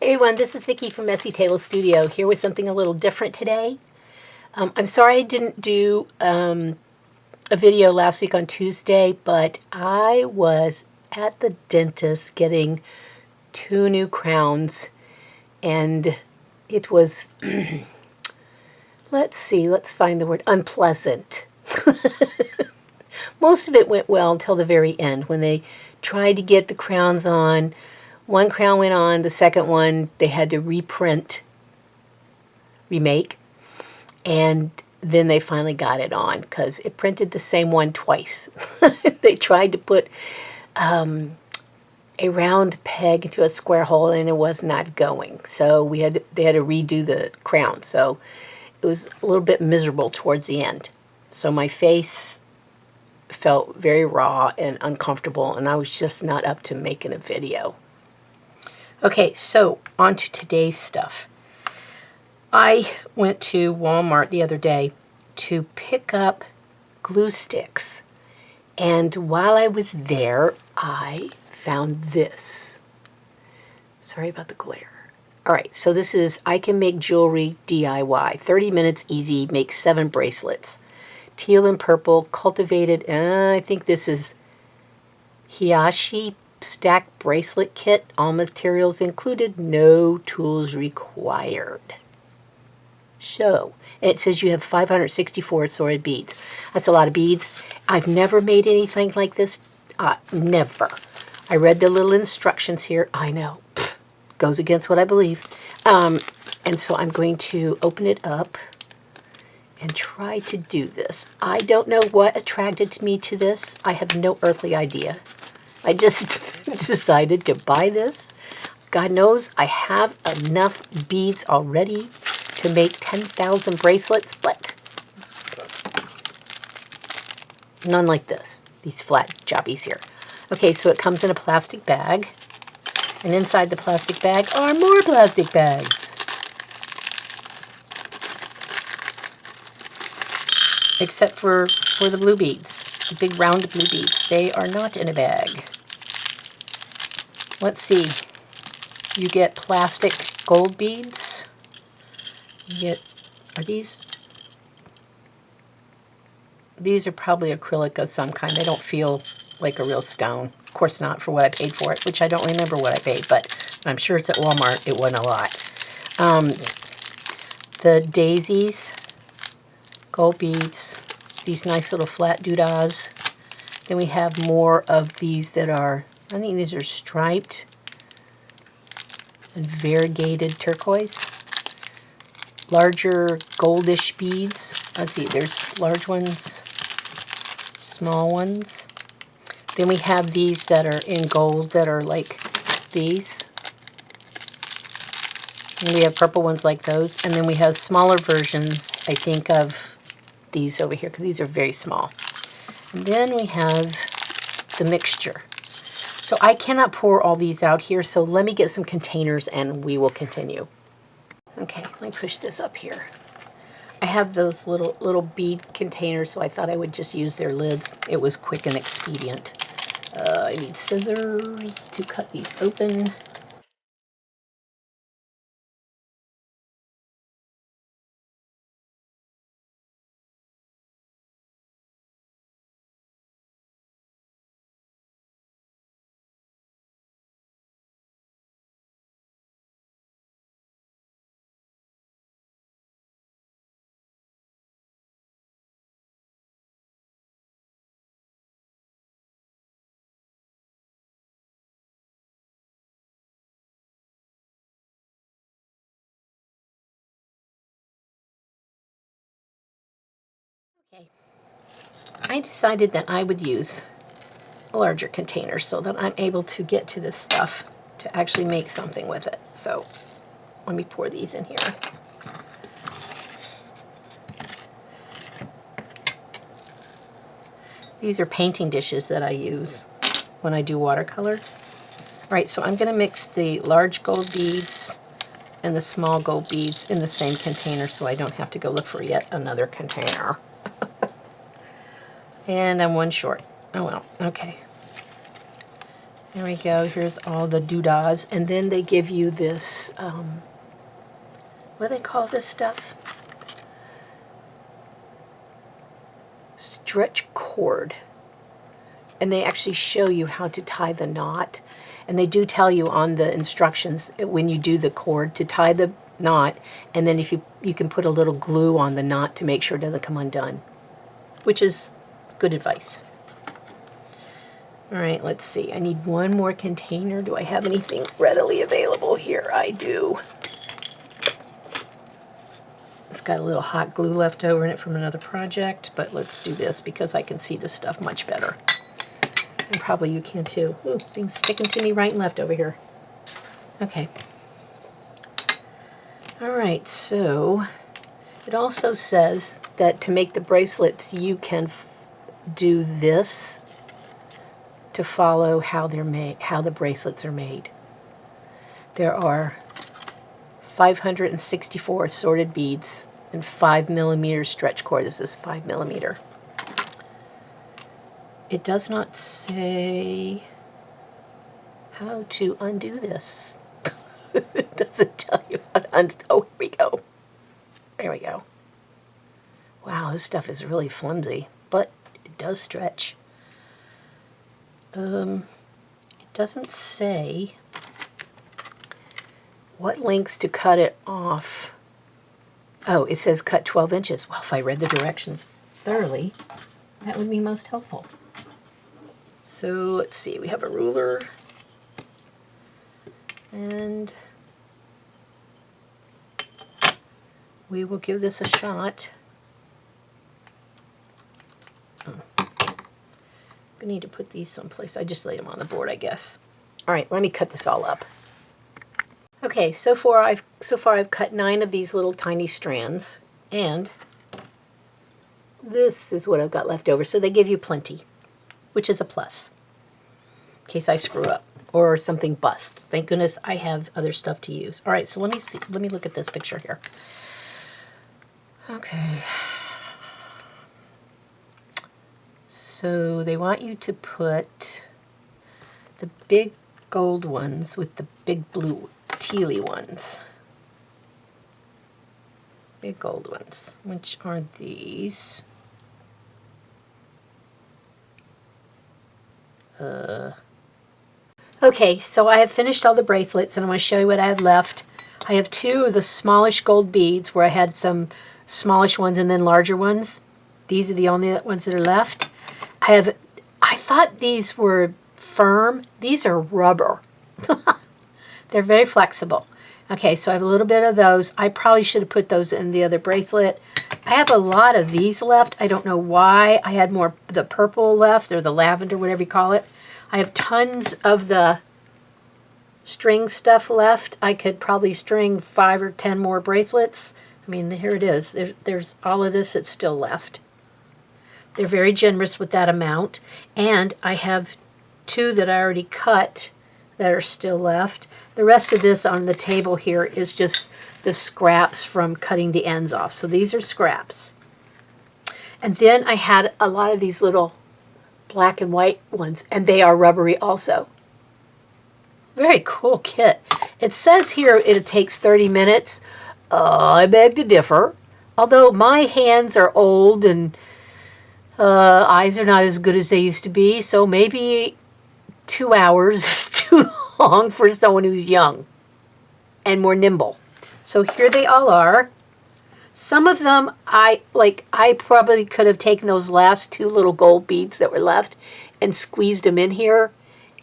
Hey everyone, this is Vicki from Messy Table Studio, here with something a little different today. I'm sorry I didn't do a video last week on Tuesday, but I was at the dentist getting 2 new crowns, and it was, let's find the word, unpleasant. Most of it went well until the very end when they tried to get the crowns on. One crown went on, the second one they had to remake, and then they finally got it on because it printed the same one twice. They tried to put a round peg into a square hole and it was not going. So they had to redo the crown. So it was a little bit miserable towards the end. So my face felt very raw and uncomfortable, and I was just not up to making a video. Okay, so on to today's stuff. I went to Walmart the other day to pick up glue sticks, and while I was there, I found this. Sorry about the glare. All right, so this is I Can Make Jewelry DIY. 30 minutes easy, make 7 bracelets. Teal and purple, cultivated, I think this is Hiyashi stack bracelet kit, all materials included, no tools required. So, it says you have 564 assorted beads. That's a lot of beads. I've never made anything like this. Never. I read the little instructions here. I know. Goes against what I believe. And so I'm going to open it up and try to do this. I don't know what attracted me to this. I have no earthly idea. I just decided to buy this. God knows I have enough beads already to make 10,000 bracelets, but none like this. These flat jobbies here. Okay, so it comes in a plastic bag, and inside the plastic bag are more plastic bags. Except for the blue beads, the big round blue beads. They are not in a bag. Let's see. You get plastic gold beads. You get, are these? These are probably acrylic of some kind. They don't feel like a real stone. Of course not for what I paid for it, which I don't remember what I paid, but I'm sure it's at Walmart. It wasn't a lot. The daisies. Gold beads, these nice little flat doodahs. Then we have more of these that are, I think these are striped and variegated turquoise. Larger goldish beads. Let's see, there's large ones, small ones. Then we have these that are in gold that are like these. And we have purple ones like those. And then we have smaller versions, I think, of these over here, because these are very small. And then we have the mixture. So I cannot pour all these out here, so let me get some containers and we will continue. Okay, let me push this up here. I have those little bead containers, so I thought I would just use their lids. It was quick and expedient. I need scissors to cut these open. Okay. I decided that I would use a larger container so that I'm able to get to this stuff to actually make something with it. So let me pour these in here. These are painting dishes that I use when I do watercolor. All right, so I'm going to mix the large gold beads and the small gold beads in the same container so I don't have to go look for yet another container. And I'm one short. Oh well, okay. There we go. Here's all the doodahs. And then they give you this, what do they call this stuff? Stretch cord. And they actually show you how to tie the knot. And they do tell you on the instructions when you do the cord to tie the knot. And then if you can put a little glue on the knot to make sure it doesn't come undone, which is good advice. All right, let's see. I need one more container. Do I have anything readily available here? I do. It's got a little hot glue left over in it from another project, but let's do this because I can see the stuff much better. And probably you can too. Ooh, things sticking to me right and left over here. Okay. All right, so it also says that to make the bracelets, you can do this to follow how they're made, how the bracelets are made. There are 564 assorted beads and 5mm stretch cord. This is 5mm. It does not say how to undo this. It doesn't tell you how to undo. Oh, here we go. There we go. Wow, this stuff is really flimsy, but it does stretch. It doesn't say what lengths to cut it off. Oh, it says cut 12 inches. Well, if I read the directions thoroughly, that would be most helpful. So let's see, we have a ruler, and we will give this a shot. I need to put these someplace. I just laid them on the board, I guess. All right, let me cut this all up. Okay, so far I've cut 9 of these little tiny strands, and this is what I've got left over. So they give you plenty, which is a plus, in case I screw up or something busts. Thank goodness I have other stuff to use. All right, so let me see. Let me look at this picture here. Okay. So they want you to put the big gold ones with the big blue tealy ones. Big gold ones, which are these. Okay, so I have finished all the bracelets, and I'm going to show you what I have left. I have 2 of the smallish gold beads where I had some smallish ones and then larger ones. These are the only ones that are left. I thought these were firm. These are rubber. They're very flexible. Okay, so I have a little bit of those. I probably should have put those in the other bracelet. I have a lot of these left. I don't know why. I had more the purple left, or the lavender, whatever you call it. I have tons of the string stuff left. I could probably string 5 or 10 more bracelets. I mean, here it is. There's all of this that's still left. They're very generous with that amount. And I have 2 that I already cut that are still left. The rest of this on the table here is just the scraps from cutting the ends off. So these are scraps. And then I had a lot of these little black and white ones, and they are rubbery also. Very cool kit. It says here it takes 30 minutes. I beg to differ. Although my hands are old and eyes are not as good as they used to be, so maybe 2 hours is too long for someone who's young and more nimble. So here they all are. Some of them I probably could have taken those last 2 little gold beads that were left and squeezed them in here,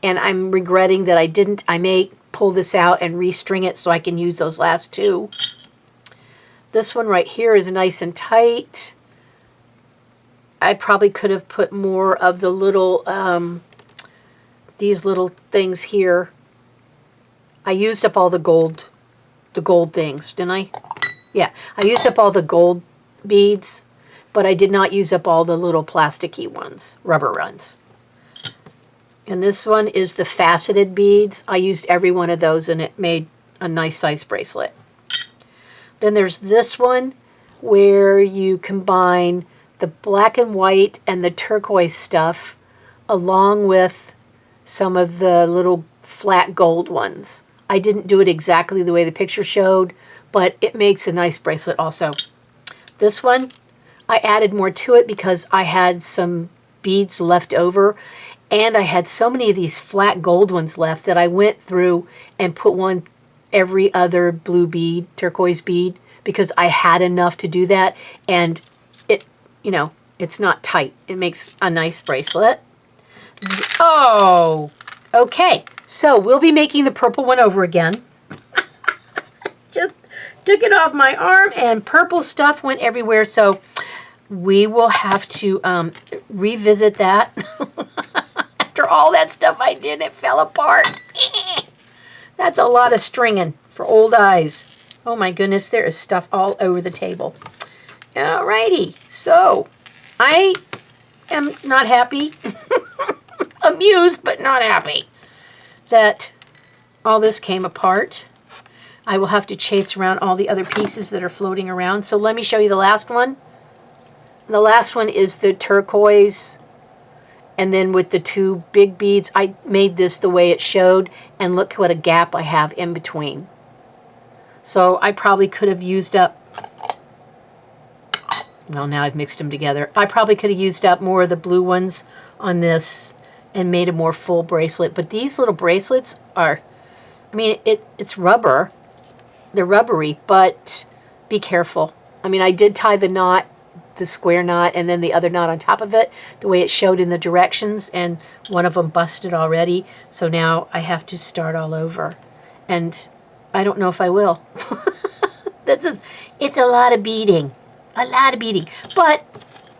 and I'm regretting that I didn't. I may pull this out and restring it so I can use those last 2. This one right here is nice and tight. I probably could have put more of the little, these little things here. I used up all the gold things, didn't I? Yeah, I used up all the gold beads, but I did not use up all the little plasticky ones, rubber ones. And this one is the faceted beads. I used every one of those, and it made a nice size bracelet. Then there's this one where you combine the black and white and the turquoise stuff along with some of the little flat gold ones. I didn't do it exactly the way the picture showed, but it makes a nice bracelet also. This one, I added more to it because I had some beads left over, and I had so many of these flat gold ones left that I went through and put one every other blue bead, turquoise bead, because I had enough to do that, and it, you know, it's not tight. It makes a nice bracelet. Oh, okay. So we'll be making the purple one over again. Just took it off my arm and purple stuff went everywhere. So we will have to revisit that. After all that stuff I did, it fell apart. That's a lot of stringing for old eyes. Oh my goodness, there is stuff all over the table. Alrighty, so I am not happy. Amused, but not happy that all this came apart. I will have to chase around all the other pieces that are floating around. So let me show you the last one. The last one is the turquoise, and then with the two big beads, I made this the way it showed, and look what a gap I have in between. So I probably could have used up, well, now I've mixed them together. I probably could have used up more of the blue ones on this and made a more full bracelet. But these little bracelets are, I mean, it's rubber. They're rubbery, but be careful. I mean, I did tie the knot, the square knot, and then the other knot on top of it, the way it showed in the directions, and one of them busted already. So now I have to start all over. And I don't know if I will. It's a lot of beading. A lot of beading. But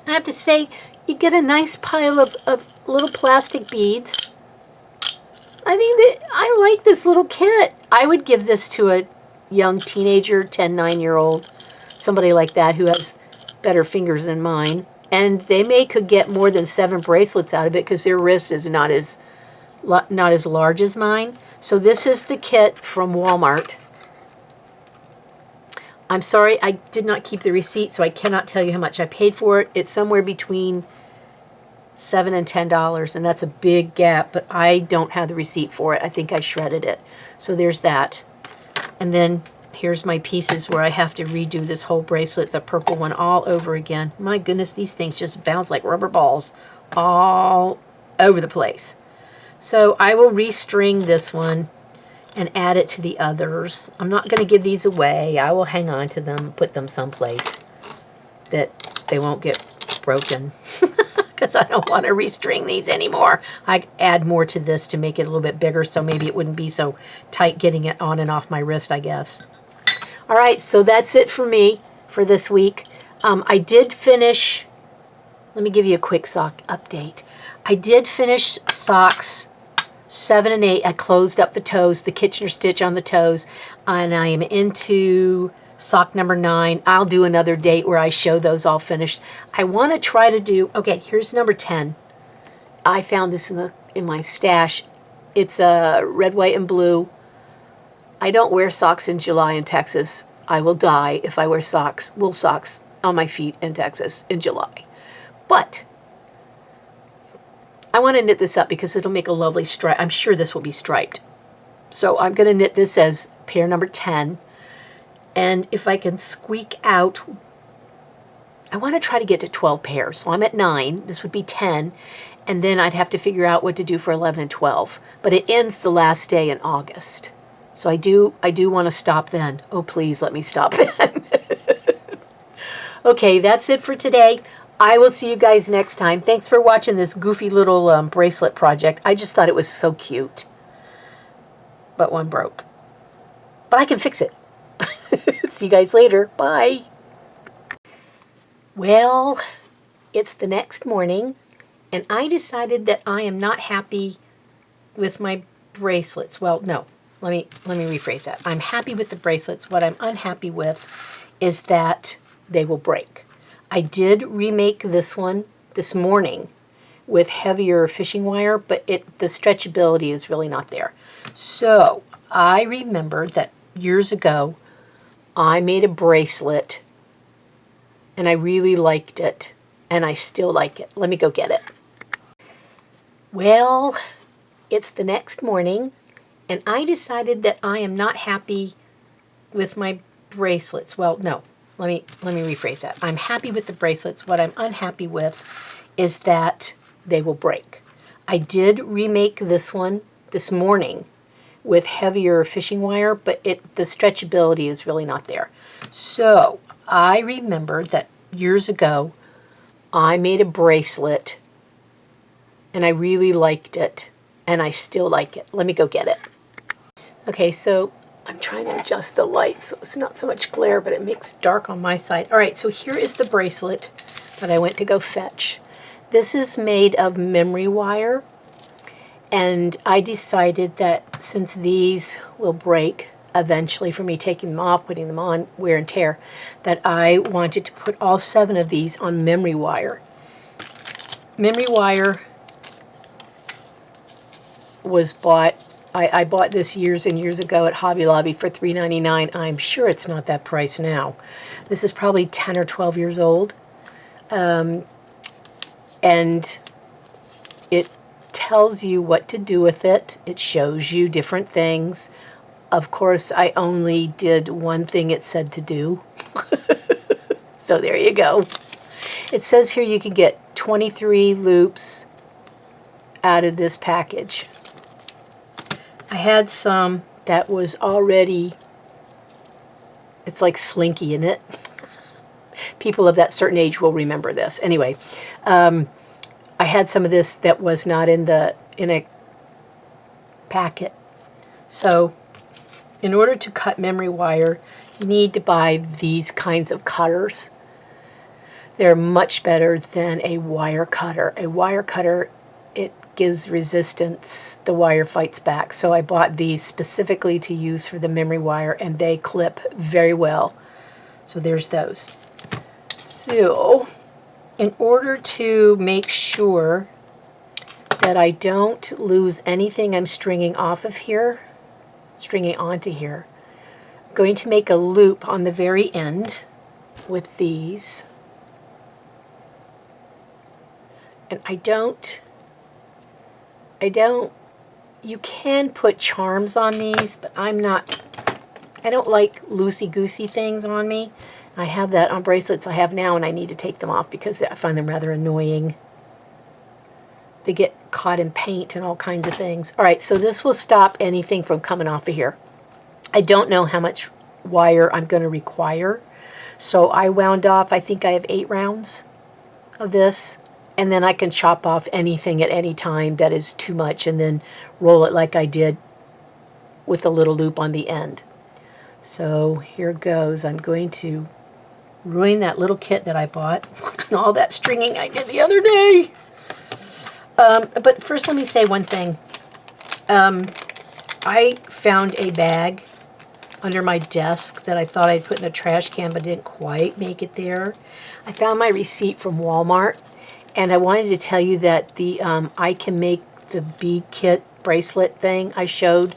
I have to say, you get a nice pile of little plastic beads. I think that I like this little kit. I would give this to a young teenager, 10, 9-year-old, somebody like that who has better fingers than mine. And they could get more than 7 bracelets out of it because their wrist is not as large as mine. So this is the kit from Walmart. I'm sorry, I did not keep the receipt, so I cannot tell you how much I paid for it. It's somewhere between $7 and $10, and that's a big gap, but I don't have the receipt for it. I think I shredded it. So there's that. And then here's my pieces where I have to redo this whole bracelet, the purple one, all over again. My goodness, these things just bounce like rubber balls all over the place. So I will restring this one and add it to the others. I'm not going to give these away. I will hang on to them, put them someplace that they won't get broken because I don't want to restring these anymore. I add more to this to make it a little bit bigger, so maybe it wouldn't be so tight getting it on and off my wrist, I guess. All right, so that's it for me for this week. I did finish, let me give you a quick sock update. I did finish socks 7 and 8. I closed up the toes, the Kitchener stitch on the toes, and I am into sock number 9. I'll do another date where I show those all finished. I want to try to do, okay, here's number 10. I found this in my stash. It's red, white, and blue. I don't wear socks in July in Texas. I will die if I wear socks, wool socks, on my feet in Texas in July. But I want to knit this up because it'll make a lovely stripe. I'm sure this will be striped. So I'm going to knit this as pair number 10. And if I can squeak out, I want to try to get to 12 pairs. So I'm at 9. This would be 10. And then I'd have to figure out what to do for 11 and 12. But it ends the last day in August. So I do want to stop then. Oh, please let me stop then. Okay, that's it for today. I will see you guys next time. Thanks for watching this goofy little bracelet project. I just thought it was so cute. But one broke. But I can fix it. See you guys later. Bye. Well, it's the next morning, and I decided that I am not happy with my bracelets. Well, no. Let me rephrase that. I'm happy with the bracelets. What I'm unhappy with is that they will break. I did remake this one this morning with heavier fishing wire, but the stretchability is really not there. So I remembered that years ago I made a bracelet and I really liked it, and I still like it. Let me go get it. Well, it's the next morning, and I decided that I am not happy with my bracelets. Well, no, let me rephrase that. I'm happy with the bracelets. What I'm unhappy with is that they will break. I did remake this one this morning with heavier fishing wire, but the stretchability is really not there. So I remember that years ago I made a bracelet and I really liked it, and I still like it. Let me go get it. Okay, so I'm trying to adjust the light so it's not so much glare, but it makes dark on my side. All right, so here is the bracelet that I went to go fetch. This is made of memory wire, and I decided that since these will break eventually from me taking them off, putting them on, wear and tear, that I wanted to put all 7 of these on memory wire. Memory wire was bought, I bought this years and years ago at Hobby Lobby for $3.99. I'm sure it's not that price now. This is probably 10 or 12 years old. And it tells you what to do with it. It shows you different things. Of course, I only did one thing it said to do. So there you go. It says here you can get 23 loops out of this package. I had some that was already, it's like slinky in it. People of that certain age will remember this. Anyway, I had some of this that was not in a packet. So in order to cut memory wire, you need to buy these kinds of cutters. They're much better than a wire cutter. A wire cutter, it gives resistance, the wire fights back. So I bought these specifically to use for the memory wire, and they clip very well. So there's those. So in order to make sure that I don't lose anything I'm stringing off of here, stringing onto here, I'm going to make a loop on the very end with these. And I don't, you can put charms on these, but I don't like loosey-goosey things on me. I have that on bracelets I have now, and I need to take them off because I find them rather annoying. They get caught in paint and all kinds of things. All right, so this will stop anything from coming off of here. I don't know how much wire I'm going to require, so I wound off, I think I have 8 rounds of this. And then I can chop off anything at any time that is too much and then roll it like I did with a little loop on the end. So here goes. I'm going to ruin that little kit that I bought and all that stringing I did the other day. But first let me say one thing. I found a bag under my desk that I thought I'd put in the trash can but didn't quite make it there. I found my receipt from Walmart. And I wanted to tell you that the I Can Make the Bead Kit bracelet thing I showed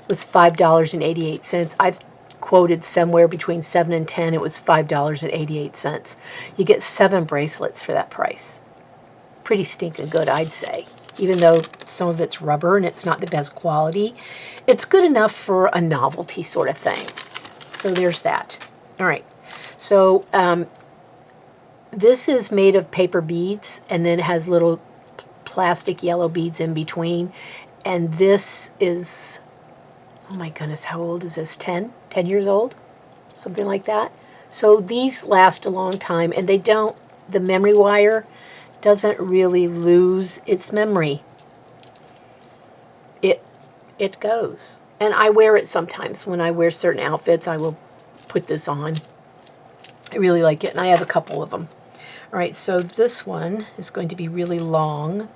was $5.88. I've quoted somewhere between 7 and 10. It was $5.88. You get 7 bracelets for that price. Pretty stinking good, I'd say. Even though some of it's rubber and it's not the best quality, it's good enough for a novelty sort of thing. So there's that. All right. So this is made of paper beads, and then it has little plastic yellow beads in between. And this is, oh my goodness, how old is this? 10 years old? Something like that. So these last a long time, and they don't, the memory wire doesn't really lose its memory. It goes. And I wear it sometimes. When I wear certain outfits, I will put this on. I really like it, and I have a couple of them. All right, so this one is going to be really long.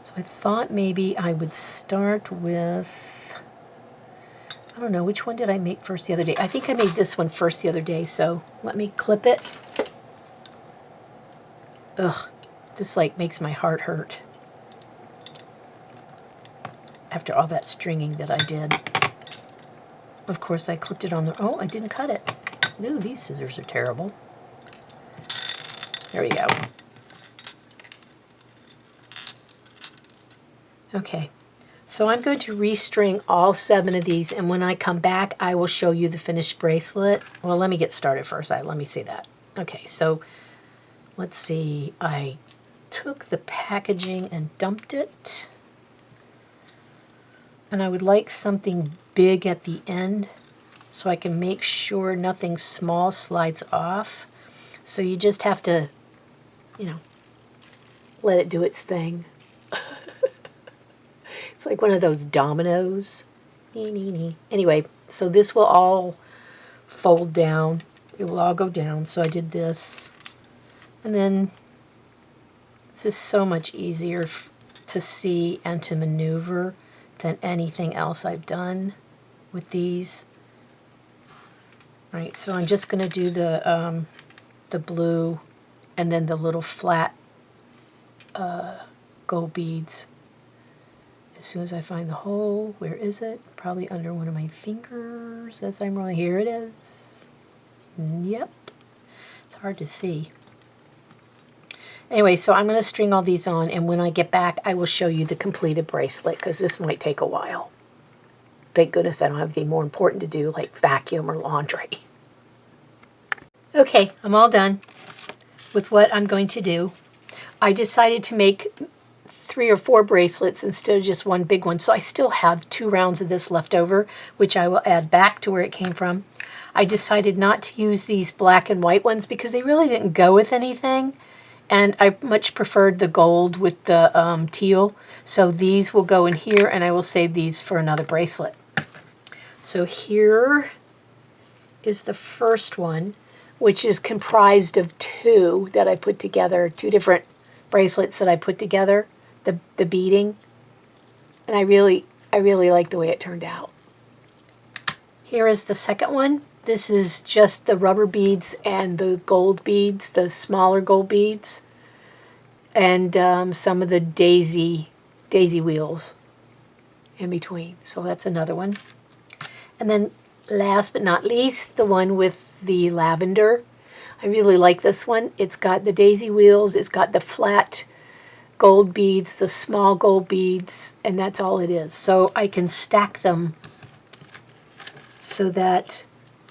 So I thought maybe I would start with, I don't know, which one did I make first the other day? I think I made this one first the other day, so let me clip it. Ugh, this like makes my heart hurt after all that stringing that I did. Of course, I clipped it on the, oh, I didn't cut it. Ooh, these scissors are terrible. There we go. Okay, So I'm going to restring all 7 of these, and when I come back, I will show you the finished bracelet. Well, let me get started first. Let me see that. Okay, so let's see. I took the packaging and dumped it. And I would like something big at the end so I can make sure nothing small slides off. So you just have to, you know, let it do its thing. It's like one of those dominoes. Anyway, so this will all fold down. It will all go down. So I did this. And then this is so much easier to see and to maneuver than anything else I've done with these. All right, so I'm just going to do the blue and then the little flat gold beads. As soon as I find the hole, where is it? Probably under one of my fingers as I'm rolling. Here it is. Yep. It's hard to see. Anyway, so I'm going to string all these on, and when I get back, I will show you the completed bracelet, because this might take a while. Thank goodness I don't have anything more important to do, like vacuum or laundry. Okay, I'm all done with what I'm going to do. I decided to make 3 or 4 bracelets instead of just one big one, so I still have 2 rounds of this left over, which I will add back to where it came from. I decided not to use these black and white ones because they really didn't go with anything. And I much preferred the gold with the teal. So these will go in here, and I will save these for another bracelet. So here is the first one, which is comprised of 2 that I put together, 2 different bracelets that I put together, the beading. And I really like the way it turned out. Here is the second one. This is just the rubber beads and the gold beads, the smaller gold beads, and some of the daisy wheels in between. So that's another one. And then last but not least, the one with the lavender. I really like this one. It's got the daisy wheels, it's got the flat gold beads, the small gold beads, and that's all it is. So I can stack them so that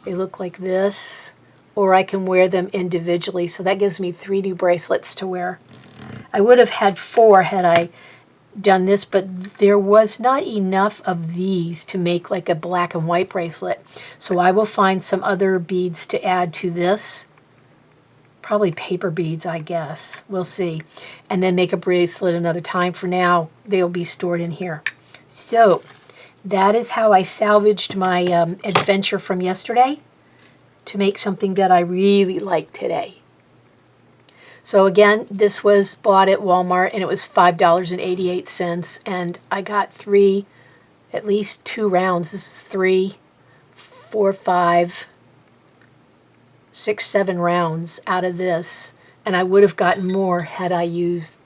they look like this, or I can wear them individually. So that gives me 3 new bracelets to wear. I would have had 4 had I done this, but there was not enough of these to make like a black and white bracelet. So I will find some other beads to add to this. Probably paper beads, I guess. We'll see. And then make a bracelet another time. For now, they'll be stored in here. So that is how I salvaged my adventure from yesterday to make something that I really like today. So again, this was bought at Walmart, and it was $5.88, and I got at least 2 rounds. This is 3, 4, 5, 6, 7 rounds out of this, and I would have gotten more had I used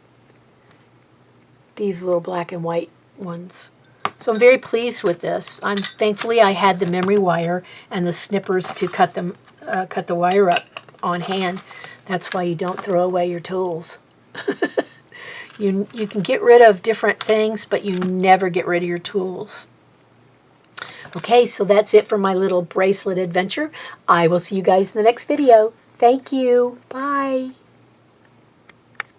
these little black and white ones. So I'm very pleased with this. Thankfully I had the memory wire and the snippers to cut the wire up on hand. That's why you don't throw away your tools. You can get rid of different things, but you never get rid of your tools. Okay, so that's it for my little bracelet adventure. I will see you guys in the next video. Thank you. Bye.